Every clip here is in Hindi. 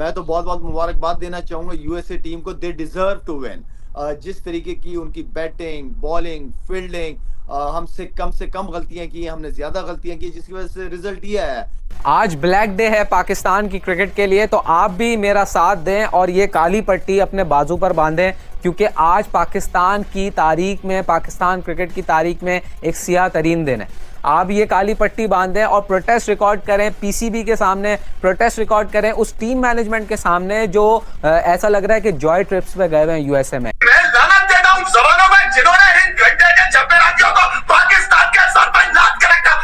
मैं तो बहुत बहुत मुबारकबाद देना चाहूंगा यूएसए टीम को। They deserve to win. जिस तरीके की उनकी बैटिंग, बॉलिंग, फील्डिंग, हमसे कम गलतियां की, हमने ज्यादा गलतियां की, जिसकी वजह से रिजल्ट ये है। आज ब्लैक डे है पाकिस्तान की क्रिकेट के लिए, तो आप भी मेरा साथ दें और ये काली पट्टी अपने बाजू पर बांधें, क्योंकि आज पाकिस्तान की तारीख में, पाकिस्तान क्रिकेट की तारीख में एक सियाह तरीन दिन है। आप ये काली पट्टी बांधें और प्रोटेस्ट रिकॉर्ड करें, पीसीबी के सामने प्रोटेस्ट रिकॉर्ड करें, उस टीम मैनेजमेंट के सामने जो ऐसा लग रहा है कि जॉय ट्रिप्स पे गए हुए हैं यूएसए में। मैं लानत देता हूं जमानों में जिन्होंने इन घंटे के जब्बेरातियों को पाकिस्तान के सर पर लाद के रखा,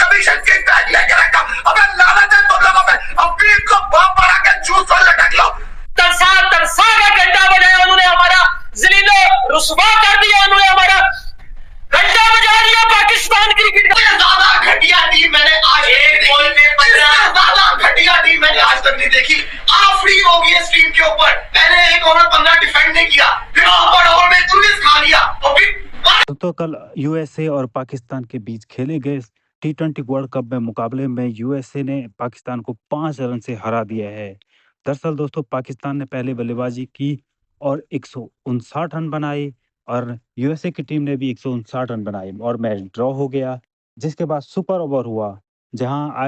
कमीशन की बैग लेके रखा। अबे लानत है तुम लोगों में। अब भी इनको बम बना के जूस पर लटक लो। तरसा तरसा का घंटा बजाया उन्होंने, हमारा जलीलो रुसवा कर दिया उन्होंने, हमारा घंटा बजा दिया पाकिस्तान क्रिकेट का। ज्यादा घटिया टीम मैंने आज ज्यादा घटिया टीम मैंने आज तक नहीं देखी। आफरी होगी इस टीम के ऊपर। पहले 1 ओवर 15 डिफेंड नहीं किया, फिर ऊपर ओवर में 19 खा लिया और फिर तो कल यूएसए और पाकिस्तान के बीच खेले गए T20 वर्ल्ड कप में मुकाबले में यूएसए ने पाकिस्तान को 5 रन से हरा दिया है। दरअसल दोस्तों, पाकिस्तान ने पहले बल्लेबाजी की और 159 रन बनाए और यूएसए की टीम ने भी 159 रन बनाए और मैच ड्रॉ हो गया। जिसके बाद सुपर ओवर हुआ, जहां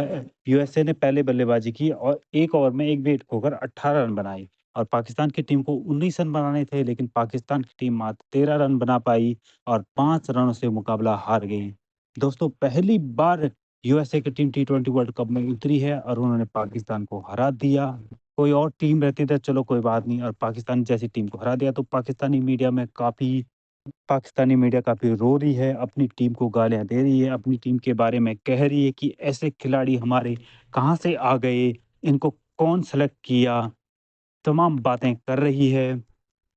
यूएसए ने पहले बल्लेबाजी की और 1 ओवर में 1 विकेट खोकर 18 रन बनाए और पाकिस्तान की टीम को 19 रन बनाने थे, लेकिन पाकिस्तान की टीम मात्र 13 रन बना पाई और 5 रनों से मुकाबला हार गई। दोस्तों, पहली बार यूएसए की टीम T20 वर्ल्ड कप में उतरी है और उन्होंने पाकिस्तान को हरा दिया। कोई और टीम रहती तो चलो कोई बात नहीं, और पाकिस्तान जैसी टीम को हरा दिया तो पाकिस्तानी मीडिया काफ़ी रो रही है, अपनी टीम को गालियाँ दे रही है, अपनी टीम के बारे में कह रही है कि ऐसे खिलाड़ी हमारे कहाँ से आ गए, इनको कौन सेलेक्ट किया, तमाम बातें कर रही है।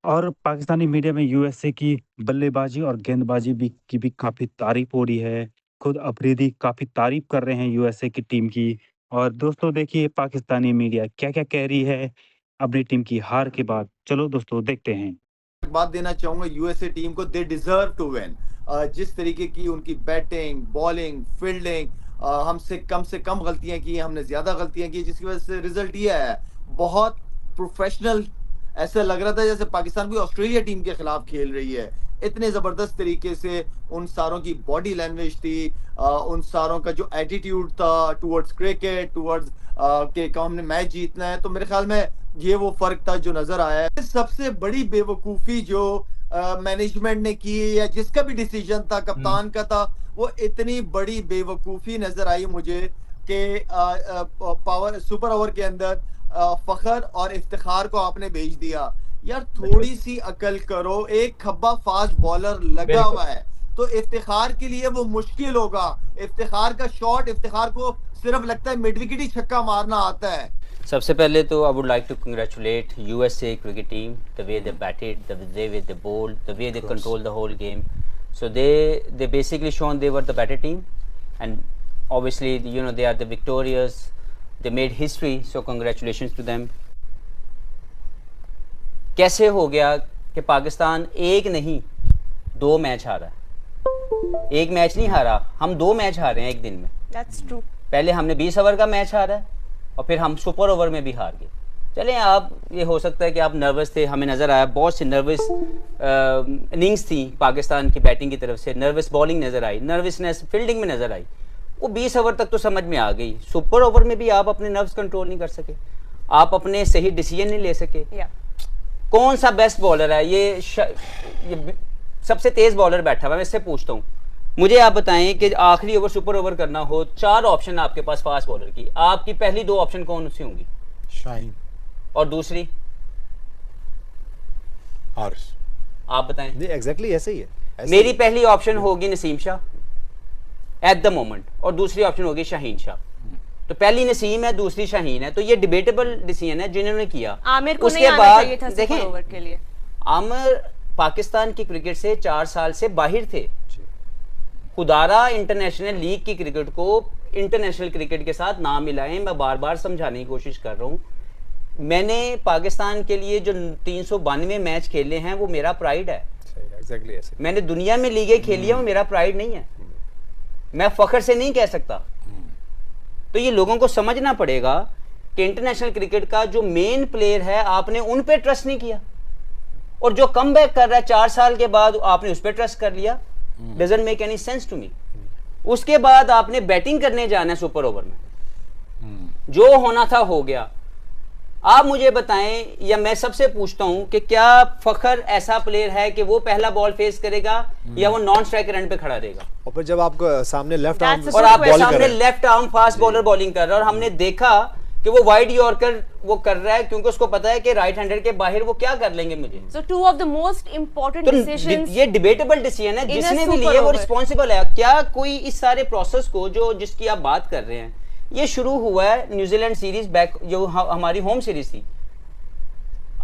और पाकिस्तानी मीडिया में यूएसए की बल्लेबाजी और गेंदबाजी की भी काफ़ी तारीफ हो रही है। खुद अफरीदी काफ़ी तारीफ कर रहे हैं यूएसए की टीम की। और दोस्तों देखिए पाकिस्तानी मीडिया क्या-क्या कह रही है अपनी टीम की हार के बाद। चलो दोस्तों देखते हैं। बात देना चाहूंगा यूएसए टीम को। They deserve to win. जिस तरीके की उनकी बैटिंग, बॉलिंग, फील्डिंग, हमसे कम गलतियां की, हमने ज्यादा गलतियां की, जिसकी वजह से रिजल्ट ये है। बहुत प्रोफेशनल, ऐसा लग रहा था जैसे पाकिस्तान भी ऑस्ट्रेलिया टीम के खिलाफ खेल रही है। इतने जबरदस्त तरीके से उन सारों की बॉडी लैंग्वेज थी, उन सारों का जो एटीट्यूड था टुवर्ड्स क्रिकेट, टुवर्ड्स के हमने मैच जीतना है। तो मेरे ख्याल में ये वो फर्क था जो नजर आया है। सबसे बड़ी बेवकूफी जो मैनेजमेंट ने की, या जिसका भी डिसीजन था, कप्तान का था, वो इतनी बड़ी बेवकूफी नजर आई मुझे कि पावर सुपर ओवर के अंदर फखर और इफ्तिखार को आपने भेज दिया। यार थोड़ी सी अकल करो। एक खब्बा फास्ट बॉलर लगा हुआ है तो इफ्तिखार के लिए वो मुश्किल होगा। इफ्तिखार का शॉट, इफ्तिखार को सिर्फ लगता है मिड विकेट ही छक्का मारना आता है। सबसे पहले तो I would like to congratulate USA cricket team, the way they batted, the way they bowled, the way they controlled the whole game. So they basically shown they were the better team, and obviously they are the victorious. They made history, so congratulations to them. कैसे हो गया कि पाकिस्तान एक नहीं 2 मैच हारा है? एक मैच नहीं हारा, हम 2 मैच हारे हैं एक दिन में। That's true. पहले हमने 20 ओवर का मैच हारा है और फिर हम सुपर ओवर में भी हार गए। चलें, आप ये हो सकता है कि आप नर्वस थे, हमें नज़र आया बहुत सी नर्वस इनिंग्स थी पाकिस्तान की बैटिंग की तरफ से, नर्वस बॉलिंग नज़र आई, नर्वसनेस फील्डिंग में नज़र आई। वो 20 ओवर तक तो समझ में आ गई, सुपर ओवर में भी आप अपने नर्व्स कंट्रोल नहीं कर सके, आप अपने सही डिसीजन नहीं ले सके। कौन सा बेस्ट बॉलर है? ये सबसे तेज़ बॉलर बैठा हुआ, मैं इससे पूछता हूँ, मुझे आप बताएं कि आखिरी ओवर सुपर ओवर करना हो, 4 ऑप्शन आपके पास फास्ट बॉलर की, आपकी पहली 2 ऑप्शन कौन सी होंगी? शाहीन। और दूसरी? हारिस। आप बताएं। नहीं, एग्जैक्टली ऐसे ही है। मेरी पहली ऑप्शन होगी Naseem Shah at the moment, और दूसरी ऑप्शन होगी शाहीन शाह। तो पहली नसीम है, दूसरी शाहीन है, तो ये डिबेटेबल डिसीजन है जिन्होंने किया। आमिर को उसके नहीं आना बाद चाहिए था सुपर ओवर के लिए। आमिर पाकिस्तान की क्रिकेट से 4 साल से बाहर थे। खुदारा इंटरनेशनल लीग की क्रिकेट को इंटरनेशनल क्रिकेट के साथ ना मिलाएं। मैं बार बार समझाने की कोशिश कर रहा हूँ। मैंने पाकिस्तान के लिए जो 392 मैच खेले हैं वो मेरा प्राइड है। एग्जैक्टली ऐसे। मैंने दुनिया में लीगें खेली है, वो मेरा प्राइड नहीं है, मैं फख्र से नहीं कह सकता। तो ये लोगों को समझना पड़ेगा कि इंटरनेशनल क्रिकेट का जो मेन प्लेयर है आपने उन पे ट्रस्ट नहीं किया, और जो कम बैक कर रहा है 4 साल के बाद आपने उस पर ट्रस्ट कर लिया। Doesn't make any sense to me. उसके बाद आपने बैटिंग करने जाना है सुपर ओवर में, जो होना था हो गया। आप मुझे बताएं, या मैं सबसे पूछता हूं कि क्या फखर ऐसा प्लेयर है कि वो पहला बॉल फेस करेगा या वो नॉन स्ट्राइकर एंड पे खड़ा रहेगा? और फिर जब आपको सामने लेफ्ट आर्म और आपके सामने left arm fast bowler bowling कर रहा है, और हमने देखा कि वो वाइड यॉर्कर वो कर रहा है क्योंकि उसको पता है कि राइट हैंडर के बाहर वो क्या कर लेंगे मुझे। So two of the most important decisions ये डिबेटेबल डिसीजन है, जिसने भी लिए वो रिस्पॉन्सिबल है। क्या कोई इस सारे प्रोसेस को जो जिसकी आप बात कर रहे हैं, ये शुरू हुआ है न्यूजीलैंड सीरीज बैक जो हमारी होम सीरीज थी।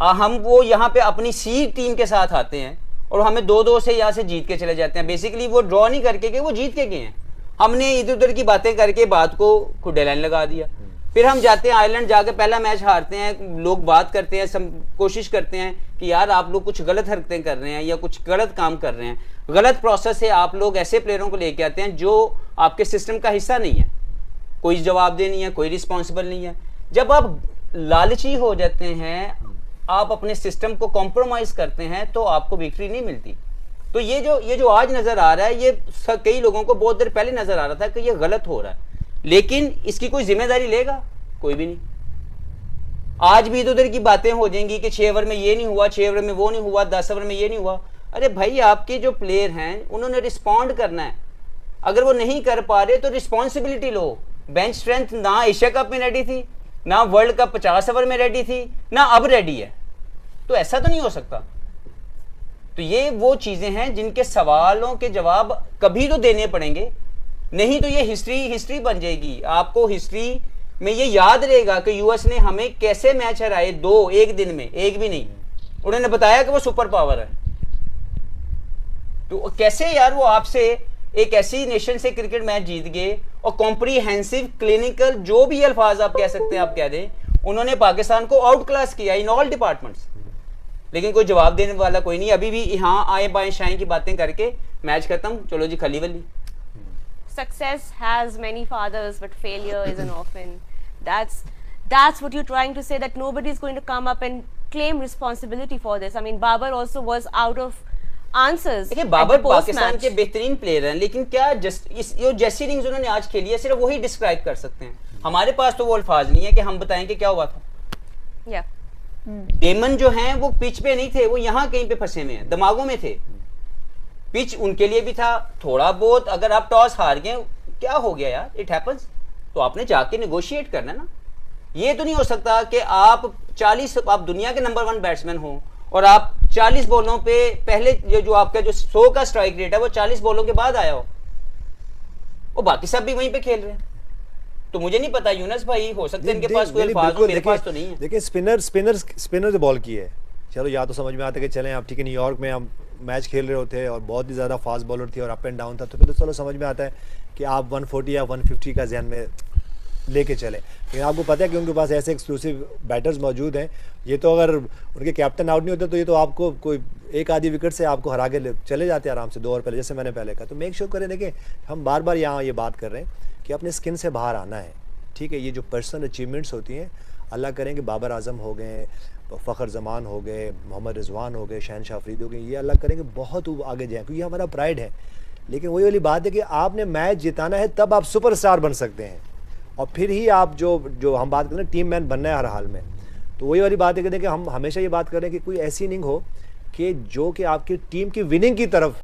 हम वो यहाँ पे अपनी सी टीम के साथ आते हैं और हमें 2-2 से यहाँ से जीत के चले जाते हैं। बेसिकली वो ड्रॉ नहीं करके गए, वो जीत के गए हैं। हमने इधर उधर की बातें करके बात को डेडलाइन लगा दिया। फिर हम जाते हैं आयरलैंड, जाके पहला मैच हारते हैं। लोग बात करते हैं, कोशिश करते हैं कि यार आप लोग कुछ गलत हरकतें कर रहे हैं या कुछ गलत काम कर रहे हैं। गलत प्रोसेस से आप लोग ऐसे प्लेयरों को लेके आते हैं जो आपके सिस्टम का हिस्सा नहीं है, कोई जवाबदेह नहीं है, कोई रिस्पॉन्सिबल नहीं है। जब आप लालची हो जाते हैं, आप अपने सिस्टम को कॉम्प्रोमाइज करते हैं, तो आपको विक्ट्री नहीं मिलती। तो ये जो आज नजर आ रहा है, ये कई लोगों को बहुत देर पहले नजर आ रहा था कि ये गलत हो रहा है, लेकिन इसकी कोई जिम्मेदारी लेगा? कोई भी नहीं। आज भी इधर उधर की बातें हो जाएंगी कि 6 ओवर में ये नहीं हुआ, 6 ओवर में वो नहीं हुआ, 10 ओवर में ये नहीं हुआ। अरे भाई, आपके जो प्लेयर हैं उन्होंने रिस्पॉन्ड करना है। अगर वो नहीं कर पा रहे तो रिस्पॉन्सिबिलिटी लो। बेंच स्ट्रेंथ ना एशिया कप में रेडी थी, ना वर्ल्ड कप 50 ओवर में रेडी थी, ना अब रेडी है। तो ऐसा तो नहीं हो सकता। तो ये वो चीजें हैं जिनके सवालों के जवाब कभी तो देने पड़ेंगे, नहीं तो ये हिस्ट्री बन जाएगी। आपको हिस्ट्री में ये याद रहेगा कि यूएस ने हमें कैसे मैच हराए, 2 एक दिन में, एक भी नहीं। उन्होंने बताया कि वो सुपर पावर है। तो कैसे यार वो आपसे एक ऐसी नेशन से क्रिकेट मैच जीत गए, और कॉम्प्रीहेंसिव, क्लिनिकल, जो भी अल्फाज आप कह सकते हैं, आप कह दें, उन्होंने पाकिस्तान को आउट क्लास किया इन ऑल डिपार्टमेंट्स। लेकिन कोई जवाब देने वाला कोई नहीं। अभी भी यहाँ आए बाएं शाएं की बातें करके मैच खत्म, चलो जी खली वली। success has many fathers, but failure is an orphan. That's what you're trying to say, that nobody is going to come up and claim responsibility for this. I mean, Babar also was out of answers. देखिए, बाबर पाकिस्तान के बेहतरीन प्लेयर हैं, लेकिन क्या जो जैसी इनिंग्स उन्होंने आज खेली है, सिर्फ वही डिस्क्राइब कर सकते हैं। हमारे पास तो वो अल्फाज नहीं है कि हम बताएं कि क्या हुआ था। Yeah. डेमन जो हैं वो पिच पे नहीं थे, वो यहाँ कहीं पे फंसे हुए हैं, दिमागों में थे। पिच उनके लिए भी था थोड़ा बहुत। अगर आप टॉस हार गए, क्या हो गया यार, इट हैपेंस। तो आपने जाके नेगोशिएट करना ना। ये तो नहीं हो सकता कि आप दुनिया के नंबर 1 बैट्समैन हो और आप 40 बॉलों पे पहले जो आपका जो 100 का स्ट्राइक रेट है वो 40 बॉलों के बाद आया हो, और बाकी सब भी वहीं पे खेल रहे हैं। तो मुझे नहीं पता यूनस भाई, हो सकता है इनके पास कोई अल्फाज हो, मेरे पास तो नहीं है। देखिए, स्पिनर जो बॉल की है, चलो या तो समझ में आता है कि चलें आप ठीक है, न्यूयॉर्क में हम मैच खेल रहे होते और बहुत ही ज़्यादा फास्ट बॉलर थी और अप एंड डाउन था, तो फिर तो चलो समझ में आता है कि आप 140 या 150 का जहन में लेके चले। लेकिन आपको पता है कि उनके पास ऐसे एक्सक्लूसिव बैटर्स मौजूद हैं। ये तो अगर उनके कैप्टन आउट नहीं होते तो ये तो आपको कोई एक आधी विकेट से आपको हरा के चले जाते हैं आराम से 2 ओवर पहले, जैसे मैंने पहले कहा। तो मेक श्योर करें, देखिए हम बार बार यहाँ ये बात कर रहे हैं कि अपने स्किन से बाहर आना है। ठीक है, ये जो पर्सनल अचीवमेंट्स होती हैं, अल्लाह करें कि बाबर आजम हो गए, फ़खर जमान हो गए, मोहम्मद रिजवान हो गए, शहनशाह अफरीदी हो गए, ये अल्लाह करें कि बहुत आगे जाएँ, क्योंकि हमारा प्राइड है। लेकिन वही वाली बात है कि आपने मैच जिताना है, तब आप सुपरस्टार बन सकते हैं, और फिर ही आप जो हम बात करें टीम मैन बनना है हर हाल में। तो वही वाली बात है कि देखिए, हम हमेशा ये बात करें कि कोई ऐसी इनिंग हो कि जो कि आपकी टीम की विनिंग की तरफ